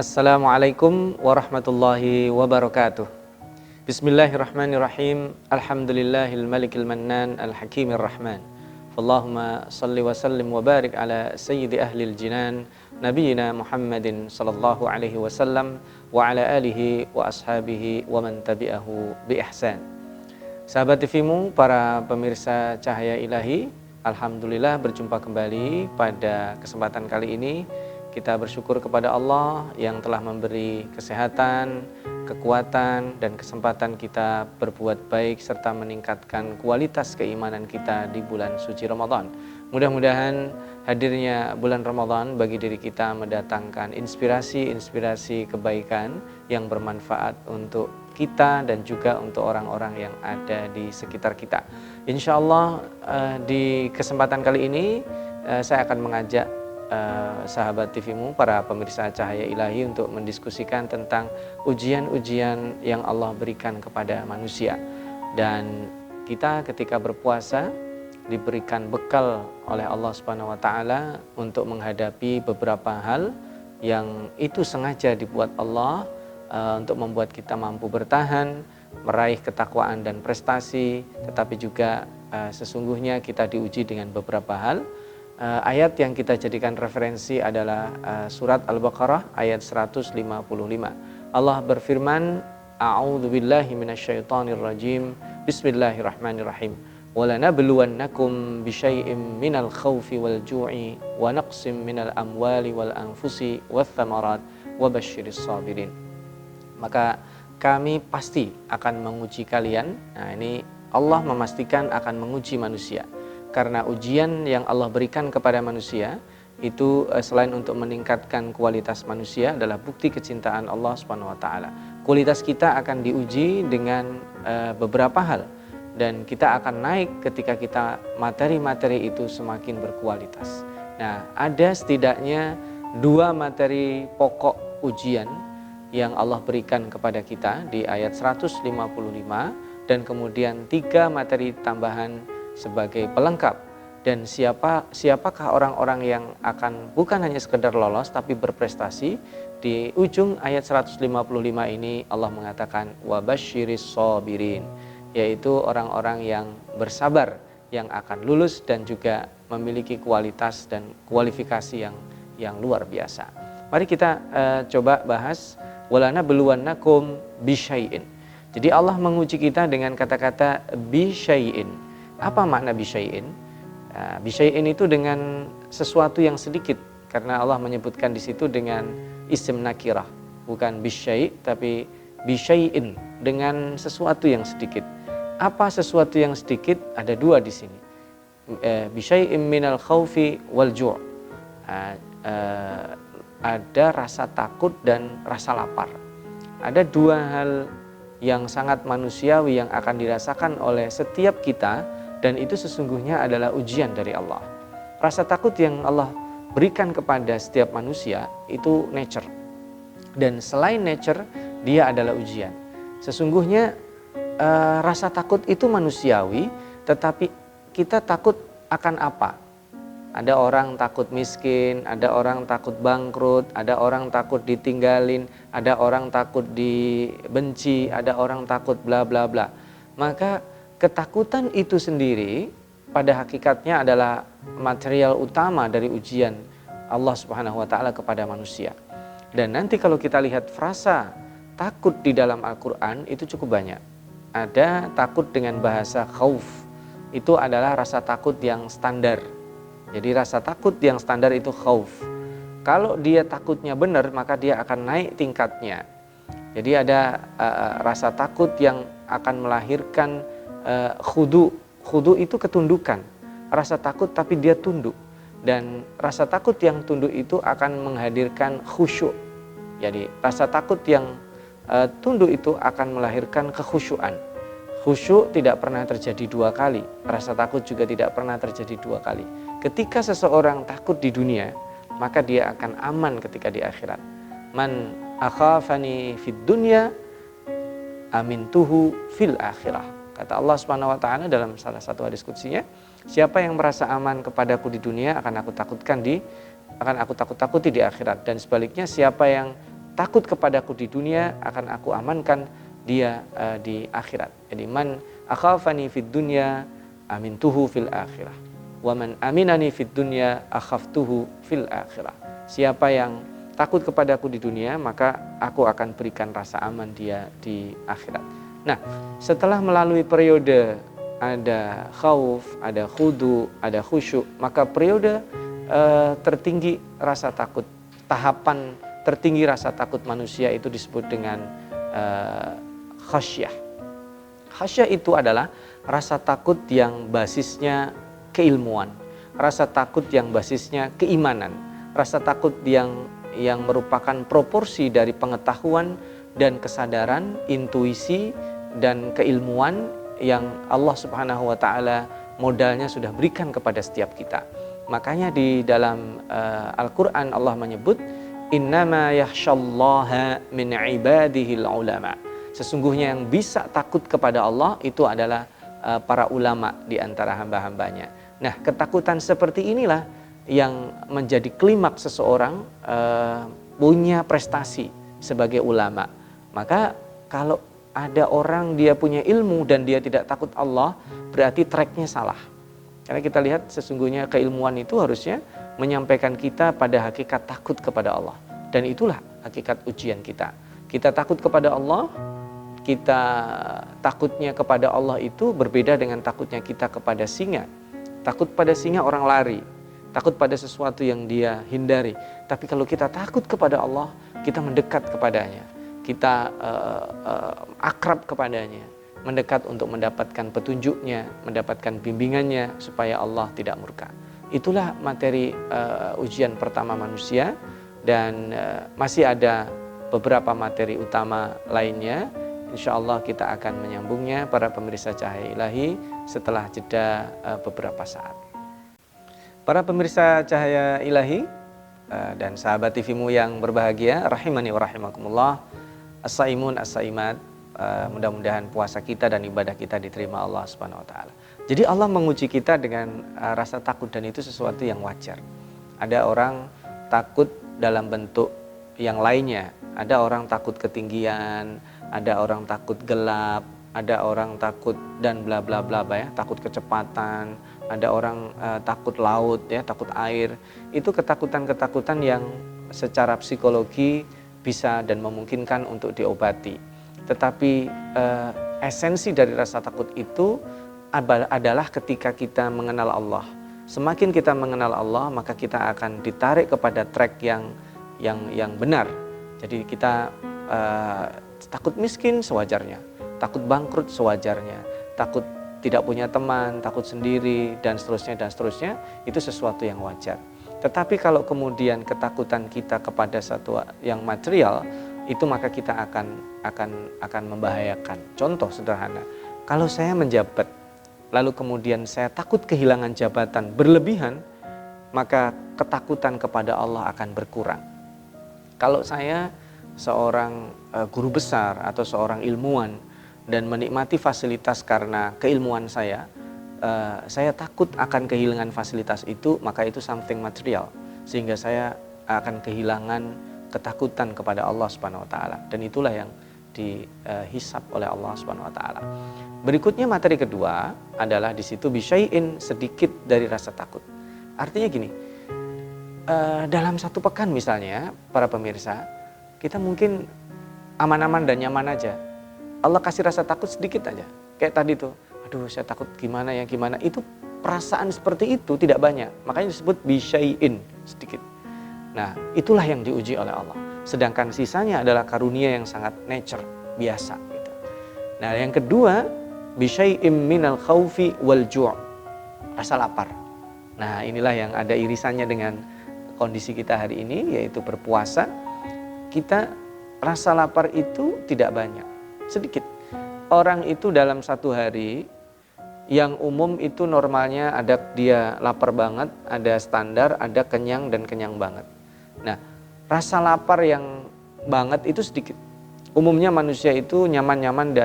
Assalamualaikum warahmatullahi wabarakatuh. Bismillahirrahmanirrahim. Alhamdulillahil malikil mannan al-hakimir rahman. Allahumma salli wa sallim wa barik ala sayyidi ahlil jinan nabiyina Muhammadin sallallahu alaihi wasallam wa ala alihi wa ashabihi wa man tabi'ahu bi ihsan. Sahabat TVmu, para pemirsa Cahaya Ilahi, alhamdulillah berjumpa kembali pada kesempatan kali ini. Kita bersyukur kepada Allah yang telah memberi kesehatan, kekuatan, dan kesempatan kita berbuat baik serta meningkatkan kualitas keimanan kita di bulan suci Ramadan. Mudah-mudahan hadirnya bulan Ramadan bagi diri kita mendatangkan inspirasi kebaikan yang bermanfaat untuk kita dan juga untuk orang-orang yang ada di sekitar kita. Insya Allah di kesempatan kali ini saya akan mengajak sahabat TVmu, para pemirsa Cahaya Ilahi, untuk mendiskusikan tentang ujian-ujian yang Allah berikan kepada manusia. Dan kita ketika berpuasa diberikan bekal oleh Allah Subhanahu wa taala untuk menghadapi beberapa hal yang itu sengaja dibuat Allah untuk membuat kita mampu bertahan, meraih ketakwaan dan prestasi, tetapi juga sesungguhnya kita diuji dengan beberapa hal. Ayat yang kita jadikan referensi adalah surat Al-Baqarah ayat 155. Allah berfirman, A'udzubillahi minasyaitonirrajim. Bismillahirrahmanirrahim. Walanabluwannakum bisyai'im minal khawfi wal ju'i wa naqsim minal amwali wal anfusi wath thamarat wa basyiris sabirin. Maka kami pasti akan menguji kalian. Nah, ini Allah memastikan akan menguji manusia. Karena ujian yang Allah berikan kepada manusia itu selain untuk meningkatkan kualitas manusia adalah bukti kecintaan Allah Subhanahu wa taala. Kualitas kita akan diuji dengan beberapa hal, dan kita akan naik ketika kita materi-materi itu semakin berkualitas. Nah, ada setidaknya 2 materi pokok ujian yang Allah berikan kepada kita di ayat 155, dan kemudian 3 materi tambahan sebagai pelengkap. Dan siapakah orang-orang yang akan bukan hanya sekedar lolos tapi berprestasi? Di ujung ayat 155 ini Allah mengatakan wabasyiris sabirin, yaitu orang-orang yang bersabar yang akan lulus dan juga memiliki kualitas dan kualifikasi yang luar biasa. Mari kita coba bahas walanabluwannakum bisyai'in. Jadi Allah menguji kita dengan kata-kata bisyai'in. Apa makna bisyai'in? Bisyai'in itu dengan sesuatu yang sedikit, karena Allah menyebutkan di situ dengan isim nakirah, bukan bisyai' tapi bisyai'in, dengan sesuatu yang sedikit. Apa sesuatu yang sedikit? Ada 2 di sini. Bisyai'in minal khawfi wal ju'. Ada rasa takut dan rasa lapar. Ada 2 hal yang sangat manusiawi yang akan dirasakan oleh setiap kita, dan itu sesungguhnya adalah ujian dari Allah. Rasa takut yang Allah berikan kepada setiap manusia itu nature. Dan selain nature, dia adalah ujian. Sesungguhnya rasa takut itu manusiawi, tetapi kita takut akan apa? Ada orang takut miskin, ada orang takut bangkrut, ada orang takut ditinggalin, ada orang takut dibenci, ada orang takut bla bla bla. Maka ketakutan itu sendiri pada hakikatnya adalah material utama dari ujian Allah Subhanahu wa taala kepada manusia. Dan nanti kalau kita lihat frasa takut di dalam Al-Qur'an itu cukup banyak. Ada takut dengan bahasa khauf. Itu adalah rasa takut yang standar. Jadi rasa takut yang standar itu khauf. Kalau dia takutnya benar, maka dia akan naik tingkatnya. Jadi ada rasa takut yang akan melahirkan khudu itu ketundukan, rasa takut tapi dia tunduk, dan rasa takut yang tunduk itu akan menghadirkan khusyuk. Jadi rasa takut yang tunduk itu akan melahirkan kekhusyuan. Khusyuk tidak pernah terjadi 2 kali, rasa takut juga tidak pernah terjadi 2 kali. Ketika seseorang takut di dunia, maka dia akan aman ketika di akhirat. Man akhafani fid dunya amintuhu fil akhirah. Kata Allah Subhanahu wa taala dalam salah satu hadis qudsinya, siapa yang merasa aman kepadaku di dunia akan aku takut-takuti di akhirat, dan sebaliknya siapa yang takut kepadaku di dunia, akan aku amankan dia di akhirat. Jadi man akhafani fid dunya amintuhu fil akhirah. Wa man aminani fid dunya akhaftuhu fil akhirah. Siapa yang takut kepadaku di dunia, maka aku akan berikan rasa aman dia di akhirat. Nah, setelah melalui periode ada khauf, ada khudu, ada khusyuk, maka periode tertinggi rasa takut, tahapan tertinggi rasa takut manusia itu disebut dengan khasyah. Khasyah itu adalah rasa takut yang basisnya keilmuan, rasa takut yang basisnya keimanan, rasa takut yang merupakan proporsi dari pengetahuan dan kesadaran, intuisi dan keilmuan yang Allah Subhanahu wa taala modalnya sudah berikan kepada setiap kita. Makanya di dalam Al-Qur'an Allah menyebut innama yakhsyallaha min ibadihil ulama. Sesungguhnya yang bisa takut kepada Allah itu adalah para ulama di antara hamba-hambanya. Nah, ketakutan seperti inilah yang menjadi klimaks seseorang punya prestasi sebagai ulama. Maka kalau ada orang dia punya ilmu dan dia tidak takut Allah, berarti tracknya salah. Karena kita lihat sesungguhnya keilmuan itu harusnya menyampaikan kita pada hakikat takut kepada Allah. Dan itulah hakikat ujian kita. Kita takut kepada Allah, kita takutnya kepada Allah itu berbeda dengan takutnya kita kepada singa. Takut pada singa orang lari, takut pada sesuatu yang dia hindari. Tapi kalau kita takut kepada Allah, kita mendekat kepadanya, kita akrab kepadanya, mendekat untuk mendapatkan petunjuknya, mendapatkan bimbingannya supaya Allah tidak murka. Itulah materi ujian pertama manusia, dan masih ada beberapa materi utama lainnya. Insya Allah kita akan menyambungnya para pemirsa Cahaya Ilahi setelah jeda beberapa saat. Para pemirsa Cahaya Ilahi dan sahabat TV-mu yang berbahagia, rahimani wa rahimakumullah, as-saimun as-saimat, mudah-mudahan puasa kita dan ibadah kita diterima Allah Subhanahu wa taala. Jadi Allah menguji kita dengan rasa takut, dan itu sesuatu yang wajar. Ada orang takut dalam bentuk yang lainnya. Ada orang takut ketinggian, ada orang takut gelap, ada orang takut dan bla bla bla ya, takut kecepatan, ada orang takut laut ya, takut air. Itu ketakutan-ketakutan yang secara psikologi bisa dan memungkinkan untuk diobati. Tetapi esensi dari rasa takut itu adalah ketika kita mengenal Allah. Semakin kita mengenal Allah, maka kita akan ditarik kepada track yang benar. Jadi kita takut miskin sewajarnya, takut bangkrut sewajarnya, takut tidak punya teman, takut sendiri, dan seterusnya, itu sesuatu yang wajar. Tetapi kalau kemudian ketakutan kita kepada satu yang material, itu maka kita akan membahayakan. Contoh sederhana, kalau saya menjabat, lalu kemudian saya takut kehilangan jabatan berlebihan, maka ketakutan kepada Allah akan berkurang. Kalau saya seorang guru besar atau seorang ilmuwan dan menikmati fasilitas karena keilmuan saya takut akan kehilangan fasilitas itu, maka itu something material, sehingga saya akan kehilangan ketakutan kepada Allah Subhanahu wa taala, dan itulah yang dihisab oleh Allah Subhanahu wa taala. Berikutnya materi kedua adalah di situ bisyai'in, sedikit dari rasa takut. Artinya gini, dalam satu pekan misalnya para pemirsa, kita mungkin aman-aman dan nyaman aja. Allah kasih rasa takut sedikit aja. Kayak tadi tuh, aduh saya takut gimana. Itu perasaan seperti itu tidak banyak. Makanya disebut bisyai'in, sedikit. Nah, itulah yang diuji oleh Allah. Sedangkan sisanya adalah karunia yang sangat nature, biasa gitu. Nah, yang kedua, bisyai'im minal khaufi wal ju', rasa lapar. Nah, inilah yang ada irisannya dengan kondisi kita hari ini, yaitu berpuasa. Kita rasa lapar itu tidak banyak, sedikit. Orang itu dalam satu hari, yang umum itu normalnya ada dia lapar banget, ada standar, ada kenyang dan kenyang banget. Nah, rasa lapar yang banget itu sedikit. Umumnya manusia itu nyaman-nyaman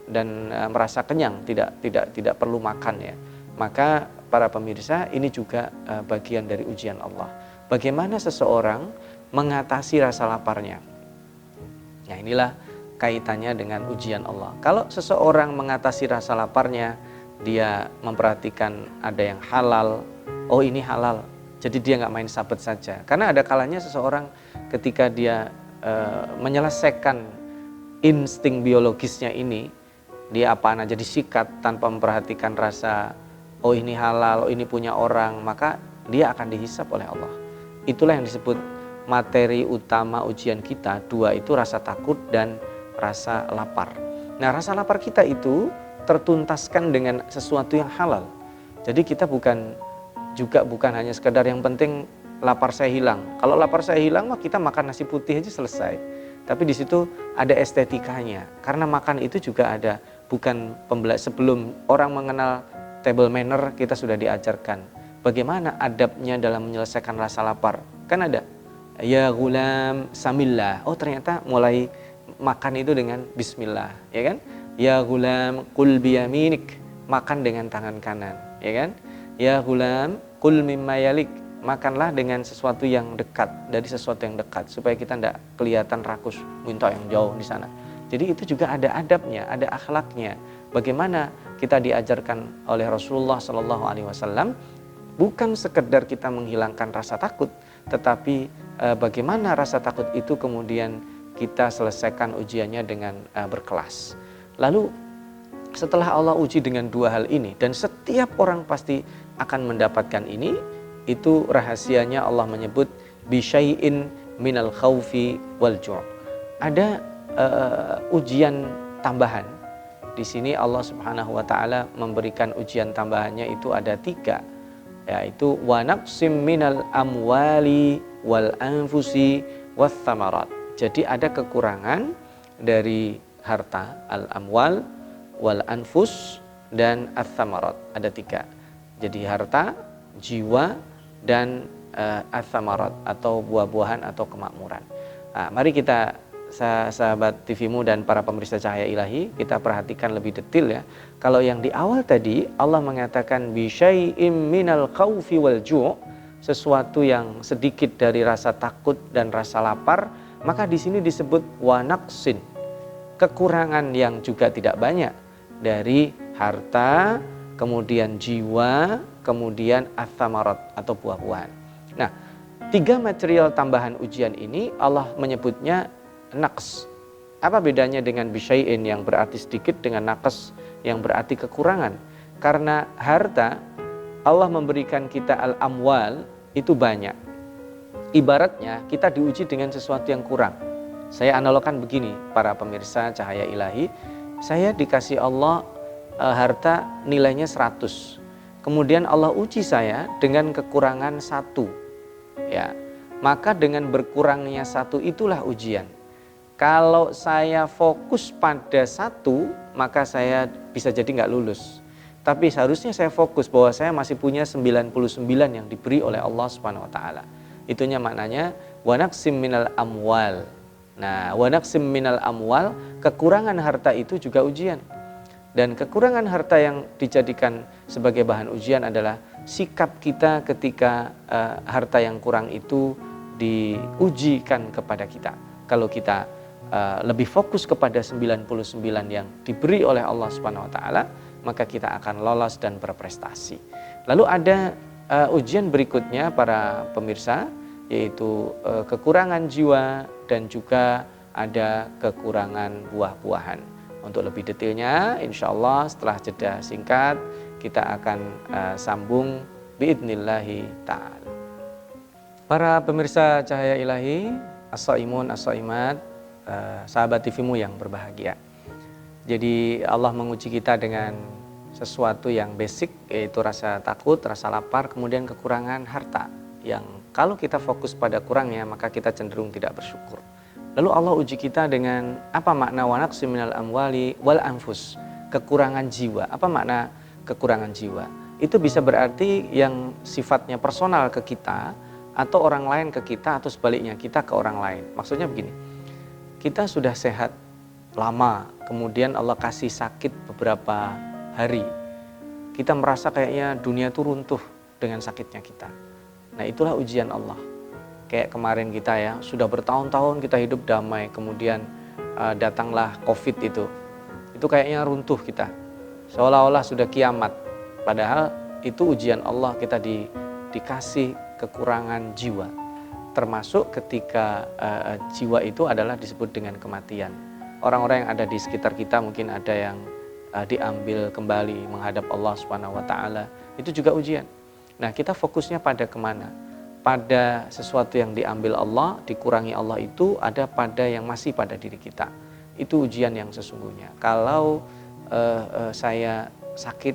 dan merasa kenyang, tidak perlu makan ya. Maka para pemirsa, ini juga bagian dari ujian Allah. Bagaimana seseorang mengatasi rasa laparnya? Nah, inilah kaitannya dengan ujian Allah. Kalau seseorang mengatasi rasa laparnya, dia memperhatikan ada yang halal, oh ini halal, jadi dia nggak main sabet saja. Karena ada kalanya seseorang ketika dia menyelesaikan insting biologisnya ini, dia apaan aja disikat tanpa memperhatikan rasa, oh ini halal, oh ini punya orang, maka dia akan dihisap oleh Allah. Itulah yang disebut materi utama ujian kita, dua itu rasa takut dan rasa lapar. Nah, rasa lapar kita itu tertuntaskan dengan sesuatu yang halal. Jadi kita bukan hanya sekedar yang penting lapar saya hilang. Kalau lapar saya hilang, mah kita makan nasi putih aja selesai. Tapi di situ ada estetikanya. Karena makan itu juga ada, bukan sebelum orang mengenal table manner, kita sudah diajarkan bagaimana adabnya dalam menyelesaikan rasa lapar. Kan ada, ya gulam samillah. Oh, ternyata mulai makan itu dengan bismillah, ya kan? Ya gulam kul biyaminik, makan dengan tangan kanan, ya kan? Ya gulam kul mimma yalik, makanlah dengan sesuatu yang dekat, dari sesuatu yang dekat, supaya kita tidak kelihatan rakus, minta yang jauh di sana. Jadi itu juga ada adabnya, ada akhlaknya. Bagaimana kita diajarkan oleh Rasulullah SAW, bukan sekedar kita menghilangkan rasa takut, tetapi bagaimana rasa takut itu kemudian kita selesaikan ujiannya dengan berkelas. Lalu setelah Allah uji dengan dua hal ini, dan setiap orang pasti akan mendapatkan ini, itu rahasianya Allah menyebut bisyai'in minal khaufi wal ju'. Ada ujian tambahan. Di sini Allah Subhanahu wa taala memberikan ujian tambahannya itu ada 3, yaitu wa naqsim minal amwali wal anfusi wath thamarat. Jadi ada kekurangan dari harta, al-amwal wal anfus dan ath-thamarat. Ada 3. Jadi harta, jiwa, dan ath-thamarat atau buah-buahan atau kemakmuran. Nah, mari kita sahabat TVmu dan para pemirsa Cahaya Ilahi, kita perhatikan lebih detail ya. Kalau yang di awal tadi Allah mengatakan bisyai'im minal khaufi wal ju', sesuatu yang sedikit dari rasa takut dan rasa lapar, maka di sini disebut wa naqsin, kekurangan yang juga tidak banyak dari harta, kemudian jiwa, kemudian ath-thamarat atau buah-buahan. Nah, 3 material tambahan ujian ini Allah menyebutnya naqs. Apa bedanya dengan bisyai'in yang berarti sedikit dengan naqs yang berarti kekurangan? Karena harta, Allah memberikan kita al-amwal itu banyak. Ibaratnya kita diuji dengan sesuatu yang kurang. Saya analogkan begini, para pemirsa Cahaya Ilahi, saya dikasih Allah harta nilainya 100. Kemudian Allah uji saya dengan kekurangan 1. Ya, maka dengan berkurangnya 1 itulah ujian. Kalau saya fokus pada 1, maka saya bisa jadi nggak lulus. Tapi seharusnya saya fokus bahwa saya masih punya 99 yang diberi oleh Allah Subhanahu wa taala. Itunya maknanya wa naqsim minal amwal. Nah, wa naqsim minal amwal, kekurangan harta itu juga ujian. Dan kekurangan harta yang dijadikan sebagai bahan ujian adalah sikap kita ketika harta yang kurang itu diujikan kepada kita. Kalau kita lebih fokus kepada 99 yang diberi oleh Allah Subhanahu wa taala, maka kita akan lolos dan berprestasi. Lalu ada ujian berikutnya para pemirsa, yaitu kekurangan jiwa dan juga ada kekurangan buah-buahan. Untuk lebih detailnya, insya Allah setelah jeda singkat kita akan sambung biidnillahi ta'ala. Para pemirsa Cahaya Ilahi, as-shaimun as-shaimat, sahabat TVmu yang berbahagia. Jadi Allah menguji kita dengan sesuatu yang basic, yaitu rasa takut, rasa lapar, kemudian kekurangan harta, yang kalau kita fokus pada kurangnya maka kita cenderung tidak bersyukur. Lalu Allah uji kita dengan apa makna wa naqsim minal amwali wal anfus, kekurangan jiwa. Apa makna kekurangan jiwa? Itu bisa berarti yang sifatnya personal ke kita, atau orang lain ke kita, atau sebaliknya kita ke orang lain. Maksudnya begini, kita sudah sehat lama, kemudian Allah kasih sakit beberapa hari, kita merasa kayaknya dunia itu runtuh dengan sakitnya kita. Nah, itulah ujian Allah. Kayak kemarin kita ya, sudah bertahun-tahun kita hidup damai, kemudian datanglah COVID itu kayaknya runtuh kita, seolah-olah sudah kiamat. Padahal itu ujian Allah, kita dikasih kekurangan jiwa, termasuk ketika jiwa itu adalah disebut dengan kematian. Orang-orang yang ada di sekitar kita mungkin ada yang diambil kembali menghadap Allah Subhanahu wa taala, itu juga ujian. Nah, kita fokusnya pada kemana? Pada sesuatu yang diambil Allah, dikurangi Allah, itu ada pada yang masih pada diri kita. Itu ujian yang sesungguhnya. Kalau saya sakit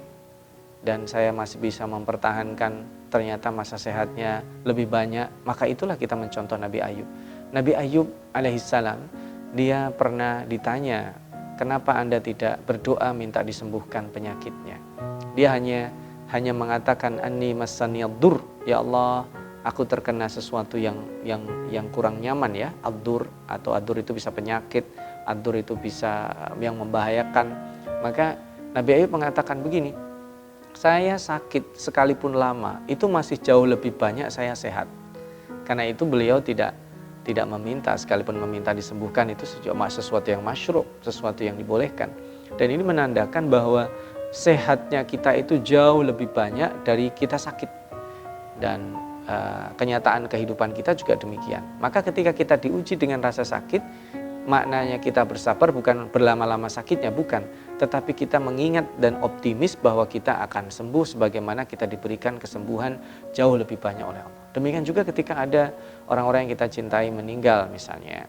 dan saya masih bisa mempertahankan, ternyata masa sehatnya lebih banyak, maka itulah kita mencontoh Nabi Ayub. Nabi Ayub alaihissalam, dia pernah ditanya, kenapa Anda tidak berdoa minta disembuhkan penyakitnya? Dia hanya mengatakan, anni massaniyaddur, ya Allah, aku terkena sesuatu yang kurang nyaman ya. Ad-dur, atau ad-dur itu bisa penyakit, ad-dur itu bisa yang membahayakan. Maka Nabi Ayub mengatakan begini, saya sakit sekalipun lama, itu masih jauh lebih banyak saya sehat. Karena itu beliau tidak meminta, sekalipun meminta disembuhkan itu sesuatu yang masyru', sesuatu yang dibolehkan. Dan ini menandakan bahwa sehatnya kita itu jauh lebih banyak dari kita sakit. Dan kenyataan kehidupan kita juga demikian. Maka ketika kita diuji dengan rasa sakit, maknanya kita bersabar bukan berlama-lama sakitnya, bukan, tetapi kita mengingat dan optimis bahwa kita akan sembuh sebagaimana kita diberikan kesembuhan jauh lebih banyak oleh Allah. Demikian juga ketika ada orang-orang yang kita cintai meninggal misalnya,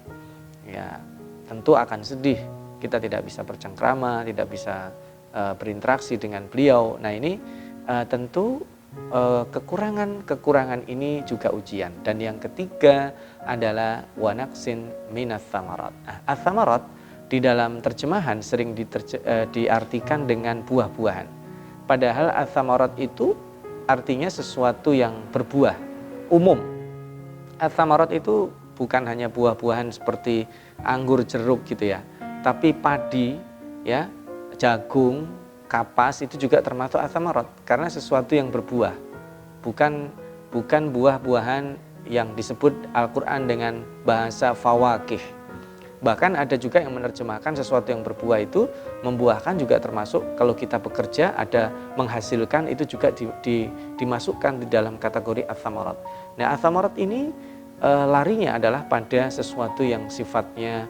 ya tentu akan sedih, kita tidak bisa bercengkrama, tidak bisa berinteraksi dengan beliau. Nah ini tentu kekurangan ini juga ujian. Dan yang ketiga adalah wa naqsin minas tsamarat. Ats-tsamarat di dalam terjemahan sering diartikan dengan buah-buahan. Padahal ats-tsamarat itu artinya sesuatu yang berbuah, umum. Ats-tsamarat itu bukan hanya buah-buahan seperti anggur, jeruk gitu ya, tapi padi, ya, jagung, kapas itu juga termasuk ats-tsamarat karena sesuatu yang berbuah. Bukan buah-buahan yang disebut Al-Qur'an dengan bahasa fawakih. Bahkan ada juga yang menerjemahkan sesuatu yang berbuah itu membuahkan juga termasuk, kalau kita bekerja ada menghasilkan, itu juga dimasukkan di dalam kategori ats-tsamarat. Nah, ats-tsamarat ini larinya adalah pada sesuatu yang sifatnya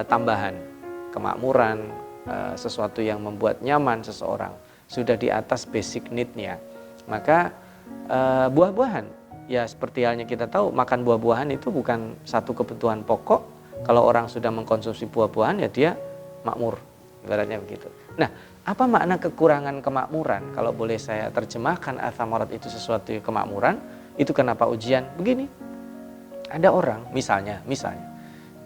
tambahan, kemakmuran, sesuatu yang membuat nyaman seseorang, sudah di atas basic need-nya. Maka buah-buahan, ya seperti halnya kita tahu makan buah-buahan itu bukan satu kebutuhan pokok. Kalau orang sudah mengkonsumsi buah-buahan ya dia makmur, ibaratnya begitu. Nah, apa makna kekurangan kemakmuran? Kalau boleh saya terjemahkan, ats-tsamarat itu sesuatu kemakmuran. Itu kenapa ujian? Begini, ada orang misalnya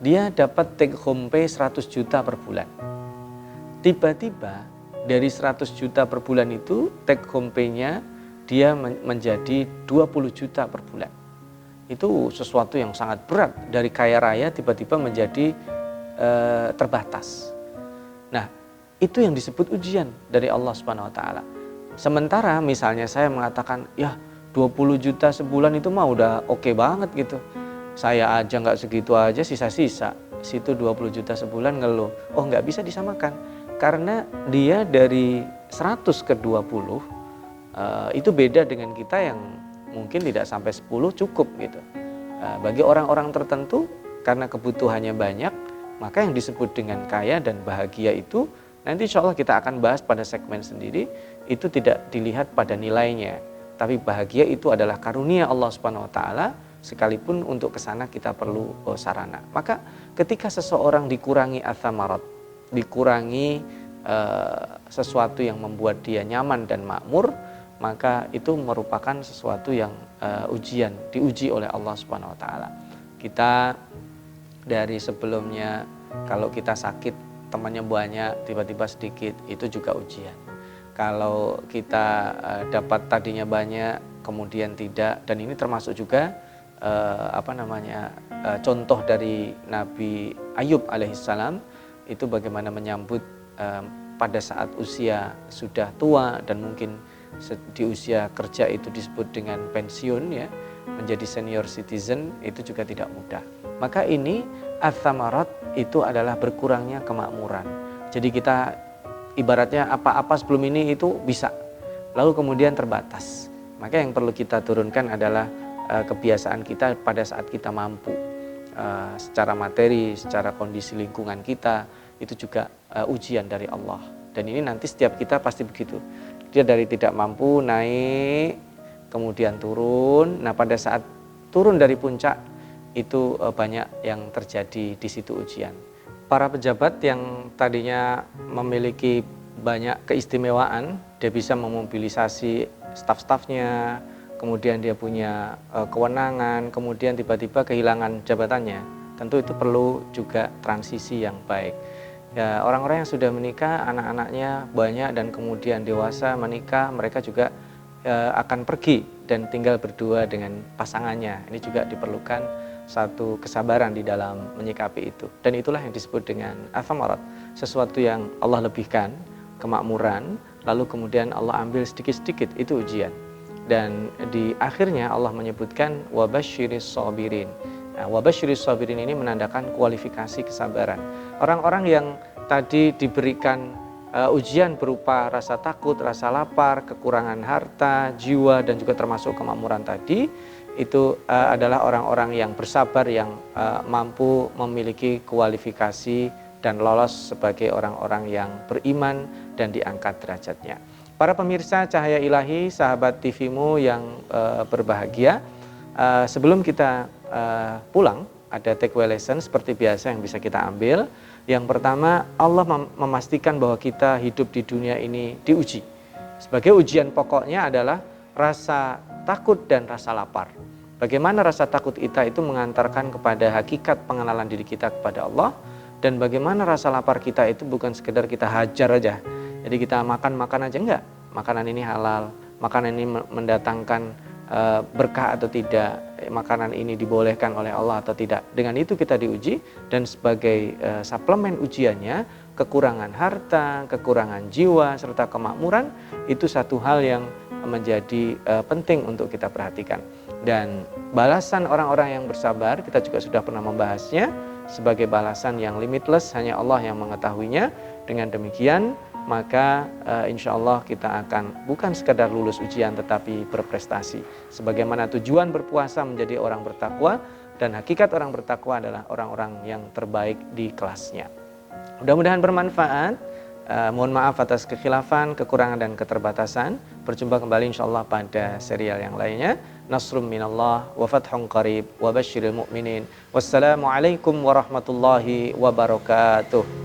dia dapat take home pay 100 juta per bulan. Tiba-tiba dari 100 juta per bulan itu take home pay-nya dia menjadi 20 juta per bulan. Itu sesuatu yang sangat berat, dari kaya raya tiba-tiba menjadi terbatas. Nah, itu yang disebut ujian dari Allah Subhanahu wa taala. Sementara misalnya saya mengatakan, ya 20 juta sebulan itu mah udah oke banget gitu. Saya aja nggak segitu aja, sisa-sisa. Situ 20 juta sebulan ngeluh. Oh, nggak bisa disamakan. Karena dia dari 100 ke 20 itu beda dengan kita yang mungkin tidak sampai 10 cukup gitu. Bagi orang-orang tertentu karena kebutuhannya banyak, maka yang disebut dengan kaya dan bahagia itu nanti insya Allah kita akan bahas pada segmen sendiri. Itu tidak dilihat pada nilainya, tapi bahagia itu adalah karunia Allah Subhanahu wa taala, sekalipun untuk kesana kita perlu sarana. Maka ketika seseorang dikurangi ats-tsamarat, dikurangi sesuatu yang membuat dia nyaman dan makmur, maka itu merupakan sesuatu yang ujian, diuji oleh Allah Subhanahu wa taala. Kita dari sebelumnya kalau kita sakit temannya banyak, tiba-tiba sedikit, itu juga ujian. Kalau kita dapat tadinya banyak, kemudian tidak, dan ini termasuk juga contoh dari Nabi Ayub alaihissalam, itu bagaimana menyambut pada saat usia sudah tua dan mungkin di usia kerja itu disebut dengan pensiun ya. menjadi senior citizen itu juga tidak mudah. Maka ini ats-tsamarat itu adalah berkurangnya kemakmuran. Jadi kita ibaratnya apa-apa sebelum ini itu bisa, lalu kemudian terbatas. Maka yang perlu kita turunkan adalah kebiasaan kita pada saat kita mampu. Secara materi, secara kondisi lingkungan kita, itu juga ujian dari Allah. Dan ini nanti setiap kita pasti begitu. Dia dari tidak mampu naik, kemudian turun. Nah pada saat turun dari puncak, itu banyak yang terjadi di situ ujian. Para pejabat yang tadinya memiliki banyak keistimewaan, dia bisa memobilisasi staf-stafnya, kemudian dia punya kewenangan, kemudian tiba-tiba kehilangan jabatannya. Tentu itu perlu juga transisi yang baik. Ya, orang-orang yang sudah menikah, anak-anaknya banyak dan kemudian dewasa menikah, mereka juga akan pergi dan tinggal berdua dengan pasangannya. Ini juga diperlukan satu kesabaran di dalam menyikapi itu. Dan itulah yang disebut dengan ats-tsamarat, sesuatu yang Allah lebihkan, kemakmuran, lalu kemudian Allah ambil sedikit-sedikit, itu ujian. Dan di akhirnya Allah menyebutkan wabasyiris sabirin. Nah, wabasyiris sabirin ini menandakan kualifikasi kesabaran. Orang-orang yang tadi diberikan ujian berupa rasa takut, rasa lapar, kekurangan harta, jiwa, dan juga termasuk kemakmuran tadi, itu adalah orang-orang yang bersabar, yang mampu memiliki kualifikasi dan lolos sebagai orang-orang yang beriman dan diangkat derajatnya. Para pemirsa Cahaya Ilahi, sahabat TV-mu yang berbahagia, sebelum kita pulang, ada takeaway lesson seperti biasa yang bisa kita ambil. Yang pertama, Allah memastikan bahwa kita hidup di dunia ini diuji. Sebagai ujian pokoknya adalah rasa takut dan rasa lapar. Bagaimana rasa takut kita itu mengantarkan kepada hakikat pengenalan diri kita kepada Allah, dan bagaimana rasa lapar kita itu bukan sekedar kita hajar aja. Jadi kita makan aja, enggak. Makanan ini halal, makanan ini mendatangkan berkah atau tidak, makanan ini dibolehkan oleh Allah atau tidak. Dengan itu kita diuji, dan sebagai suplemen ujiannya, kekurangan harta, kekurangan jiwa, serta kemakmuran, itu satu hal yang menjadi penting untuk kita perhatikan. Dan balasan orang-orang yang bersabar, kita juga sudah pernah membahasnya, sebagai balasan yang limitless, hanya Allah yang mengetahuinya. Dengan demikian, maka insya Allah kita akan bukan sekadar lulus ujian, tetapi berprestasi. Sebagaimana tujuan berpuasa menjadi orang bertakwa, dan hakikat orang bertakwa adalah orang-orang yang terbaik di kelasnya. Mudah-mudahan bermanfaat. Mohon maaf atas kekhilafan, kekurangan dan keterbatasan. Berjumpa kembali insya Allah pada serial yang lainnya. Nasrum minallah wa fathun qarib wa basyiril mu'minin. Wassalamualaikum warahmatullahi wabarakatuh.